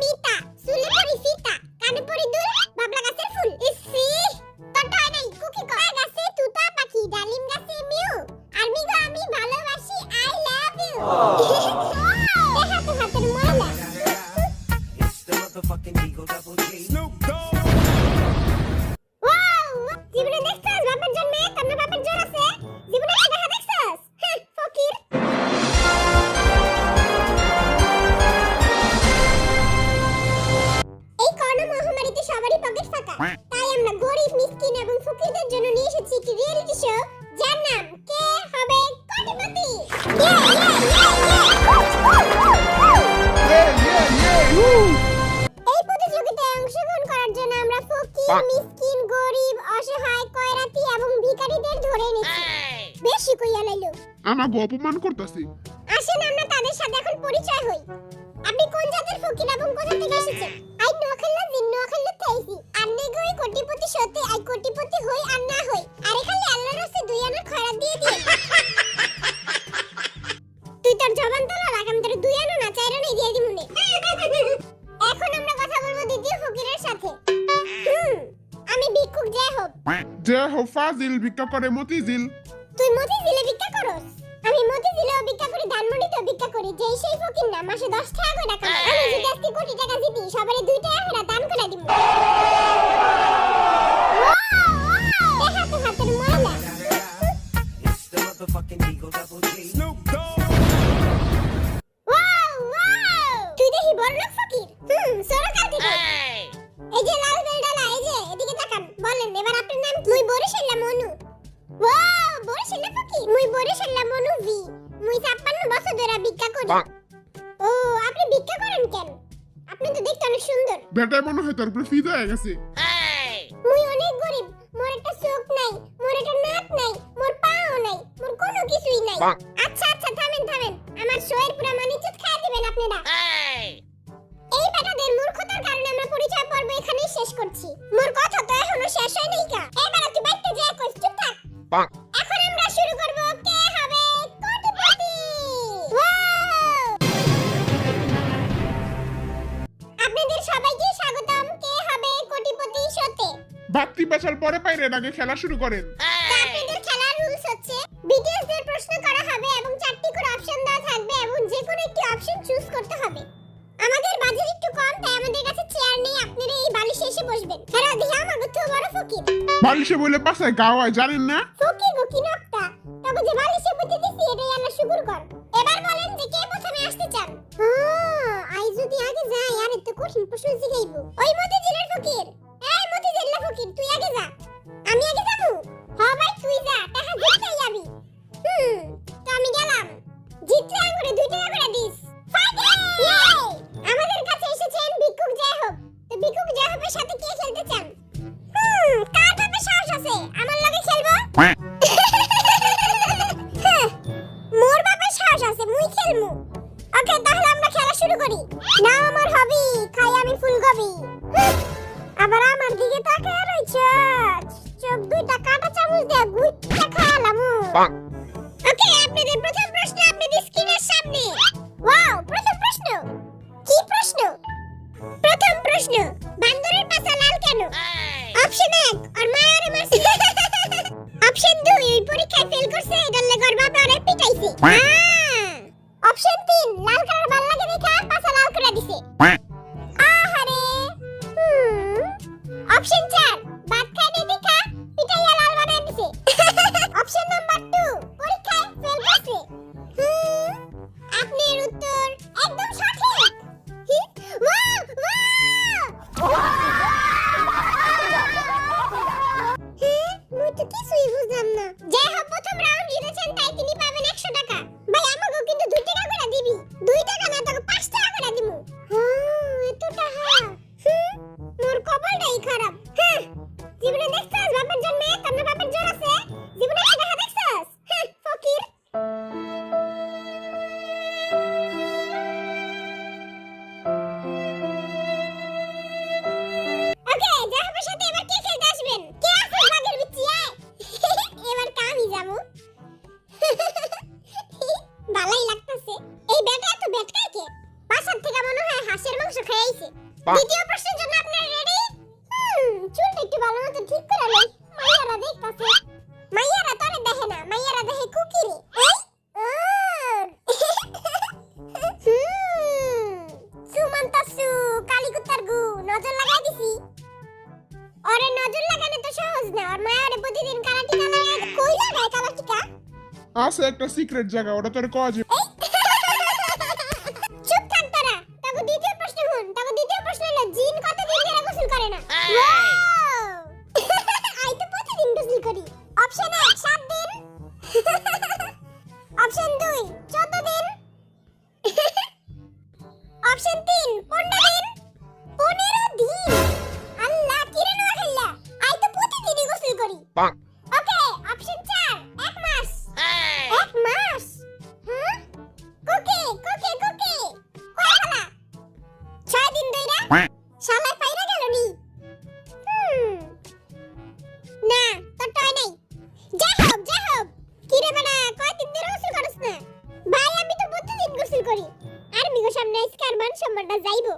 ফিতা, চুলে পরি ফিতা, কানে পরি দুল, বাবলা গাছের ফুল। ইসি, তোরটা হয় নাই, কুকি কর। পা গাছে তুতা পাখি, ডালিম গাছে মিউ। আর্মি গো আমি ভালোবাসি, আই লাভ ইউ। দেখা তো হাতের ময়লা। ওয়াও, জীবনে দেখছস বাপের জন্মে তোর না বাপের জোর আছে? জীবনে কি দেখা দেখছস? ফকির। এই করোনা মহামারীতে সবারই পকেট ফাঁকা। তাই আমরা গরিব, মিসকিন এবং ফকিরদের জন্য নিয়ে এসেছি একটি রিয়েলিটি শো যার নাম কে হবে কোটিপতি। এই প্রতিযোগিতায় অংশগ্রহণ করার জন্য আমরা ফকির, মিসকিন, গরিব, অসহায়, কয়রাতি এবং ভিখারিদের ধরে নিয়েছি। বেশি কইয়া লাইলো। আমাকে অপমান করতেছি। আসেন আমরা তাদের সাথে এখন পরিচয় হই। আপনি কোন জাতের ফকির এবং কোথা থেকে এসেছেন? আই নোয়াখালী জিন্নোয়াখালী থেকে আর নেগই কোটিপতি সতে আই কোটিপতি হই আর না হই। আরে খালি আল্লাহর রাস্তায় দুই আনার খয়রাত দিয়ে দিয়ে। তুই তোর জবান তো রাখ, আমি তোর দুই আনা না চার আনাই দিয়ে দিমুনে। এখন আমরা কথা বলবো দ্বিতীয় ফকিরের সাথে। আমি ভিক্ষুক জয় হোক। যে হো ফাজিল ভিক্ষা করে মতিঝিল। তুই মতিঝিলে ভিক্ষা করস? আমি মতিঝিলেও ভিক্ষা করি, ধানমন্ডিতেও ভিক্ষা করি। যেই সেই ফকির না, মাসে 10 টাকা করে টাকা পাই। আমি যদি আজকে কোটি টাকা জিতি, সবারে 2 টাকা করে দান করে দিব। দেখা তো হাতের ময়লা। তুই দেখি বড়লোক ফকির। সরকার থেকে। এই যে লাল বেলডালা, এই যে এদিকে তাকান। বলেন এবার আপনার নাম কি? মুই বরিশাল্লা মনু। ওয়াও, বরিশাল্লা ফকির। মুই বরিশাল্লা মনু ভি। মুই 56 বছর ধরে ভিক্ষা করি। ও, আপনি ভিক্ষা করেন কেন? আপনি তো দেখতে অনেক সুন্দর। বেটায় মনে হয় তার উপরে ফিদা হয়ে গেছে। মুই অনেক গরিব। মোর একটা চোখ নাই, মোর একটা নাক নাই, মোর পাও নাই, মোর কোনো কিছুই নাই। আচ্ছা আচ্ছা, থামেন থামেন। আমার শোয়ের পুরো মানিচুত খাইয়া দিবেন আপনারা। এই বেটাদের মূর্খতার কারণে আমরা পরিচয় পর্ব এখানেই শেষ করছি। মোর কথা তো এখনো শেষ হয় নাই কা। এবার তুই বাইতে যা কইস, চুপ থাক। এখন আমরা শুরু করব কে হবে কোটিপতি। আপনাদের সবাইকে স্বাগতম কে হবে কোটিপতি শোতে। বাত্তি বেচার পরে পাইরে আগে খেলা শুরু করেন। আপনাদের খেলার রুলস হচ্ছে বিটিএস দের প্রশ্ন করা হবে এবং 4টি করে অপশন দেওয়া থাকবে এবং যে কোনো একটি অপশন চুজ করতে হবে। আমাদের বাজেট একটু কম, তাই আমাদের কাছে চেয়ার নেই। আপনারা এই বালিশে এসে বসবেন। হেরা দিহা আমাগো তো বড় ফকির। বালিশে বলে পাশায় গাওয়ায় জানেন না? ফকির গো কি নকটা। তবে যে বালিশে বসে দিছি এটাই আল্লাহ শুকর কর। এবার বলেন যে কে প্রথমে আসতে চান? আই যদি আগে যাই আর এত কঠিন প্রশ্ন জিগাইবো। ওই মতিঝিলের ফকির, এই মতিঝিলের ফকির, তুই আগে যা। আমি আগে যাবো? হ্যাঁ ভাই তুই যা, টাকা জিততেই যাবি। তো আমি গেলাম। জিতলে আঙ্গুরে 2 টাকা করে দিস। আমাদের কাছে এসেছেন ভিক্ষুক জয় হোক। তো ভিক্ষুক জয় হোকের সাথে কে খেলতে চান? কার বাপে সাহস আছে আমার লগে খেলবো? মোর বাপে সাহস আছে, মুই খেলমু। ওকে, তাহলে আমরা খেলা শুরু করি। নাও আমার হবি, খাই আমি ফুলকপি। আবার আমার দিকে তাকায় রইছস, চোখ দুইটা কাটা চামচ দিয়ে গুইটা খাওয়ালামু। ওকে, আপনাদের প্রথম প্রশ্ন আপনাদের স্ক্রিনের সামনে। ওয়াও, প্রথম প্রশ্ন। কি প্রশ্ন? প্রথম প্রশ্ন, বান্দরের পাছা লাল কেন? অপশন 1, আর মায়ারে মারছে। অপশন 2, এই পরীক্ষায় ফেল করছে, এটার লাগি ওর বাবা ওরে পিটাইছে। অপশন 3, লাল কালার ভাল লাগে দেখা পাছা লাল করে দিছে। আহারে। অপশন 4, ভাত খাই নাই দেখা পিটাইয়া লাল বানায় দিছে। অপশন নাম্বার 2, পরীক্ষায় ফেল করছে। আপনার উত্তর একদম সঠিক। ওয়াও ওয়াও, হাঁসের মাংস খাইছে। দ্বিতীয় প্রশ্নের জন্য আপনারা রেডি? চুলটা একটু ভালো মতো ঠিক করে লই। মাইয়ারা দেখতাছে। মাইয়ারা তোরে দেখে না, মাইয়ারা দেখে কুকিরে। সুমন্তসু কালীকুত্তার গু নজর লাগাই দিছি। ওরে নজর লাগানো তো সহজ না, আর মায়ারে প্রতিদিন কালা টিকা লাগায়। কই লাগায় কালা টিকা? আছে একটা সিক্রেট জায়গা, ওটা তোর কওয়া যাবে। চুপ থাক তোরা। তবে দ্বিতীয় প্রশ্ন শুন। তবে দ্বিতীয় প্রশ্ন হলো জিন কতদিন ধরে গোসল করে না? আই তো প্রতিদিন গোসল করি। অপশন 1 7 দিন। অপশন 2 14 দিন। অপশন 3 15 দিন। 15 দিন। আল্লাহ কিরে না খাইলা। আই তো প্রতিদিনই গোসল করি। ওকে, অপশন 4 1 মাস। 1 মাস? হ্যাঁ? কোকে কোকে কোকে কয় খালা? 6 দিন ধইরা শালা পাইরা গেল নি। না তোর টয় নাই। যা হোক কি রে বাড়া, কয়দিন ধরে গোসল করছ না? ভাই আমি তো প্রতিদিন গোসল করি। আর মিগো সামনে স্কার মান সম্মানটা যাইবো।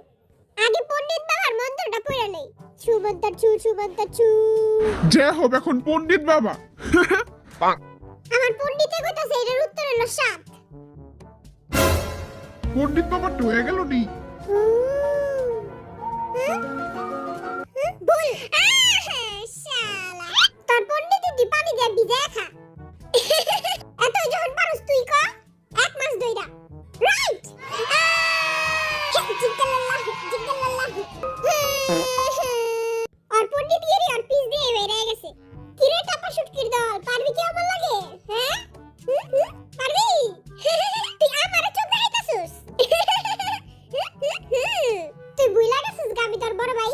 আগে পণ্ডিত বাবার মন্ত্রটা পড়ে নেই। সুমন্ত চু। যে হোক এখন পণ্ডিত বাবা। আমার পণ্ডিতে কইতাছে এটার উত্তর হলো 7। পণ্ডিত বাবা তো হয়ে গেল নি। বল শালা তোর পণ্ডিতে তুই পানি দিয়ে ভিজে খা। এত যখন পারস তুই ক 1 মাস ধইরা। রাইট। জিজ্ঞাল্লাহ। আর পণ্ডিত গিরি আর পিস দিয়ে বের হয়ে গেছে। কিরে টাপা শুটকির দল, পারবি কি আমার লাগে? হ্যাঁ পারবি? তুই আমারে চোখ দেখাইতাছস। তুই বুইলা গেছিস গামি তোর বড় ভাই।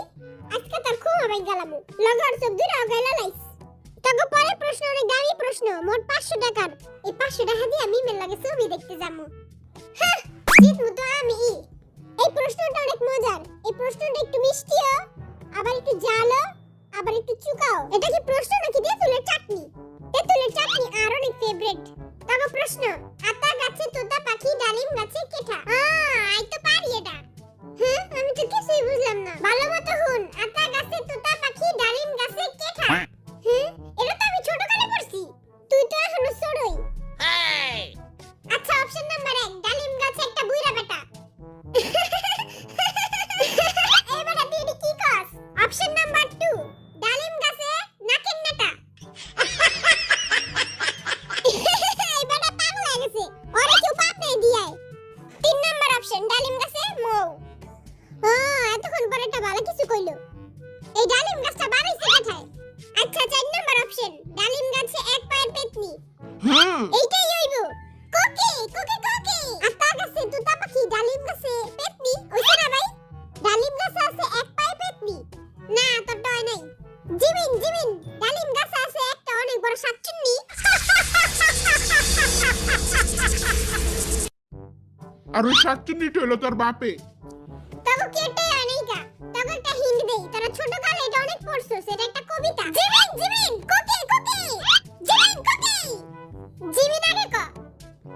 আজকে তোর খুব ভাই গেলামু লগর চোখ দুইটা গাইলা লাইস। তবে পরের প্রশ্ন অনেক দামি প্রশ্ন, মোট 500 টাকার। এই 500 টাকা দিয়ে আমি মেল লাগে ছবি দেখতে যামু। জিতমু তো আমি। এই প্রশ্নটা অনেক মজার। এই প্রশ্নটা একটু মিষ্টিও, আবার একটু ঝালও, আবার একটু চুকাও। এটা কি প্রশ্ন নাকি তেঁতুলের চাটনি? তেঁতুলের চাটনি আর অনেক ফেভারিট। তবে প্রশ্ন, আতা গাছে তোতা পাখি, ডালিম গাছে কেঠা। আই তো পারি এটা। হ্যাঁ আমি তো কিছুই বুঝলাম না। ভালো মতো শুন। আতা গাছে তোতা পাখি, ডালিম গাছে কেঠা। হ্যাঁ এটা তো আমি ছোটকালে পড়ছি। তুই তো এখনো ছোটই। আচ্ছা অপশন নাম্বার 1 ডালিম গাছে একটা বুইড়া বেটা। এবারে তুই এটা কি কস? অপশন নাম্বার 2 ডালিম গাছে নাকের নাটা। এবারে পাগল হয়ে গেছে। ওরে কেউ পাপ নেই দিয়ায়। 3 নাম্বার অপশন ডালিম গাছে মৌ। এতক্ষণ পরে একটা ভালো কিছু কইলো। এই ডালিম গাছটা বাড়াইছে কোথায়? আচ্ছা 4 নাম্বার অপশন ডালিম গাছে এক পায়ের পেতনি। হ্যাঁ এইটাই হইব। কোকে কোকে কোকে আতা গাছে তোতা পাখি, ডালিম গাছে পেতনি। ওইটা না ভাই? ডালিম গাছে আছে এক পায়ে পেতনি। না তোর টয় নাই। জিমিন ডালিম গাছে আছে একটা অনেক বড় শাকচুন্নি। আর ওই শাকচুন্নিটা হলো তোর বাপে। তবে কেটে আনেইকা। তবে একটা হিন্ট দেই, তোরা ছোট কালে এটা অনেক পড়ছস। এটা একটা কবিতা। জিমিন কোকে কোকে জিমিন আগে ক।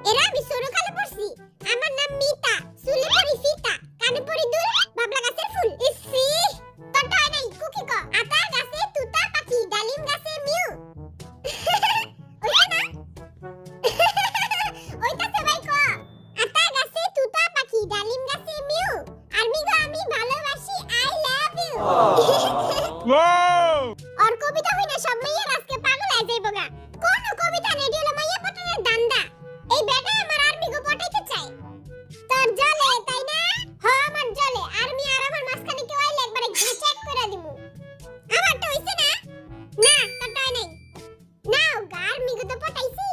এরা আমি ছোট কালে পড়ছি। আমার নাম মিতা, চুলে পরি ফিতা, কানে পরি দুল, বাবলা গাছের ফুল। ইসি তোর টয় নাই। কুকি ক। আতা গাছে তুতা পাখি, ডালিম গাছে মিউ। ওইটা না? ওইটাতে ভাই ক। আতা গাছে তুতা পাখি, ডালিম গাছে মিউ। আর মিগো আমি ভালোবাসি, আই লাভ ইউ। আর কবিতা হইনা সব মাইয়া আজকে পাগল হয়ে যাইবো গা। কোন কবিতা নেই, হলো মাইয়া পটানোর দান্দা। এই বেটা আমার আর মিগো পটাইতে চাই। তোর জলে তাই না? হ্যাঁ আমার জলে। আর আমি আর আমার মাঝখানে কেউ আইলে একবারে চেক করে দিমু। আমার তো হইছে না? না তোর টয় নাই। নাও গার মিগো তো পটাইছি।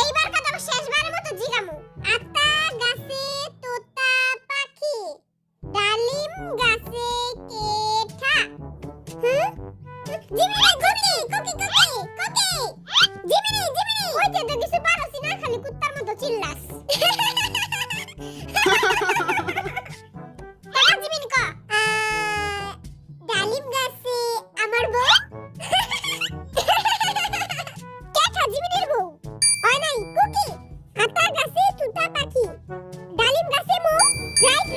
এইবার কথা শেষবারের মতো জিগামু। আতা গাছে তোতা পাখি, ডালিম গাছে কেঠা। জিমিনি কোকি জিমিনি ওই যে তো কিছু পারছি না, খালি কুত্তার মতো চিল্লাস। জিমিনি ক। ডালিম গাছে আমার বউ। কেঠা জিমিনির বউ। হয় নাই কুকি। আতা গাছে তুতা পাখি, ডালিম গাছে মৌ। রাইট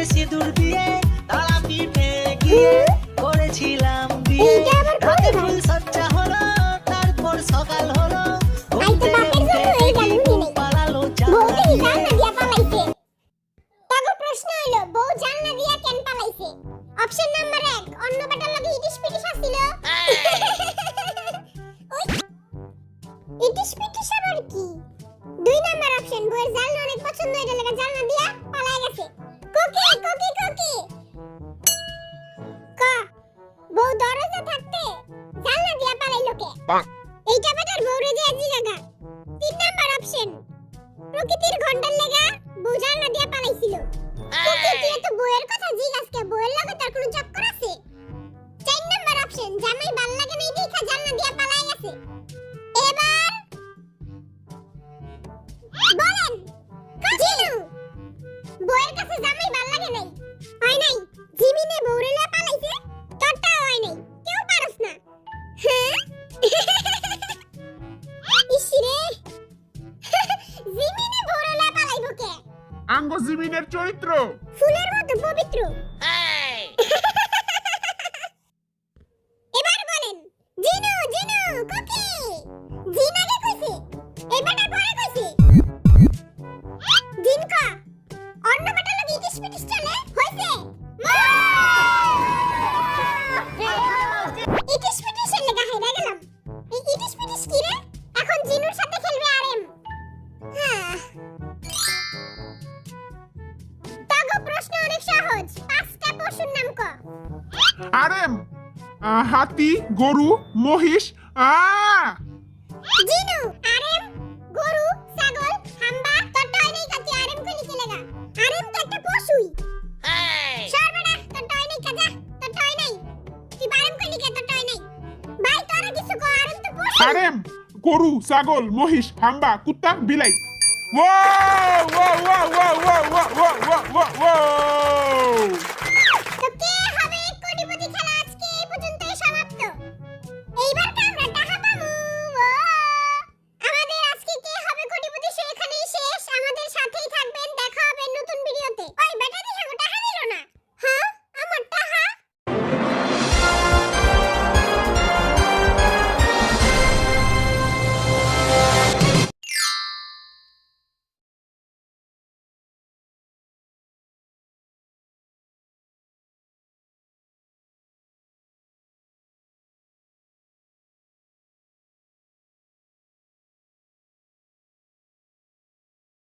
মুখে সিঁদুর দিয়ে তারা পিঠে গিয়ে করেছিলাম বিয়ে এইটা আবার কোন রাতে গান? ফুল সজ্জা হলো তারপর সকাল হলো আই তো বাপের জন্য এই গান শুনি নাই। পালালো বউকে জানলা জানলা দিয়ে। দিয়া পালাইছে। তাগো প্রশ্ন হলো বউ জানলা দিয়া কেন পালাইছে? অপশন নাম্বার 1 অন্য বেটার লগে ইটিস পিটিস আছিল। ওই ইটিস পিটিস আবার কি? 2 নাম্বার অপশন বউয়ের জানলা অনেক পছন্দ এটা লাগা জানলা দিয়া পালাই গেছে। কোকি কোকি কোকি ক বউ দরজা থাকতে জানলা দিয়া পালাইলো কে? এইটা বেটার বউরে দিয়া জিগাগা। 3 নাম্বার অপশন প্রকৃতির ঘন্টার লেগা বউ জানলা দিয়া পালাইছিল। প্রকৃতি এত বউয়ের কথা জিজ্ঞাস কে বউয়ের লগে তার কোনো চক্কর আছে? 4 নাম্বার অপশন জামাই ভাল লাগে নাই দেখা জানলা দিয়া পালাই গেছে। এবার বলেন জিনু বউয়ের কাছে জামাই ভাল লাগে নাই হয় নাই জিমিনে বউরে লয়ে পালাইছে তোরটা হয় নাই কেউ পারস না হ্যাঁ ইসরে জিমিনে বউরে লয়ে পালাইবো কে? আঙ্গ জিমিনের চরিত্র। ফুলের মতো পবিত্র। এবার বলেন জিনু জিনু কোকি জিন আগে কইছে এবারটা পরে কইছে জিন কা অন্য বেটা লাগি ইটিস পিটিস চলে হইছে ইটিস পিটিস এর লাগা হেরা গেলাম। এই ইটিস পিটিস কি রে? এখন জিনুর সাথে খেলবে আরএম। হ্যাঁ তাগো প্রশ্ন অনেক সহজ 5টা পশুর নাম ক। আরেম হাতি, গরু, মহিষ। জিনু আরএম গরু ছাগল হাম্বা তোরটা হয় নাই কাছে আরএম কই লিখে লাগা আরএম তো একটা পশুই। সর্বনা তোরটা হয় নাই কাজা তোরটা হয় নাই তুই আরএম কই লিখে তোরটা হয় নাই ভাই তোরা কিছু কো আরএম তো পশু। আরেম গরু, ছাগল, মহিষ, হাম্বা, কুত্তা, বিলাই। Wow wow wow wow wow wow wow wow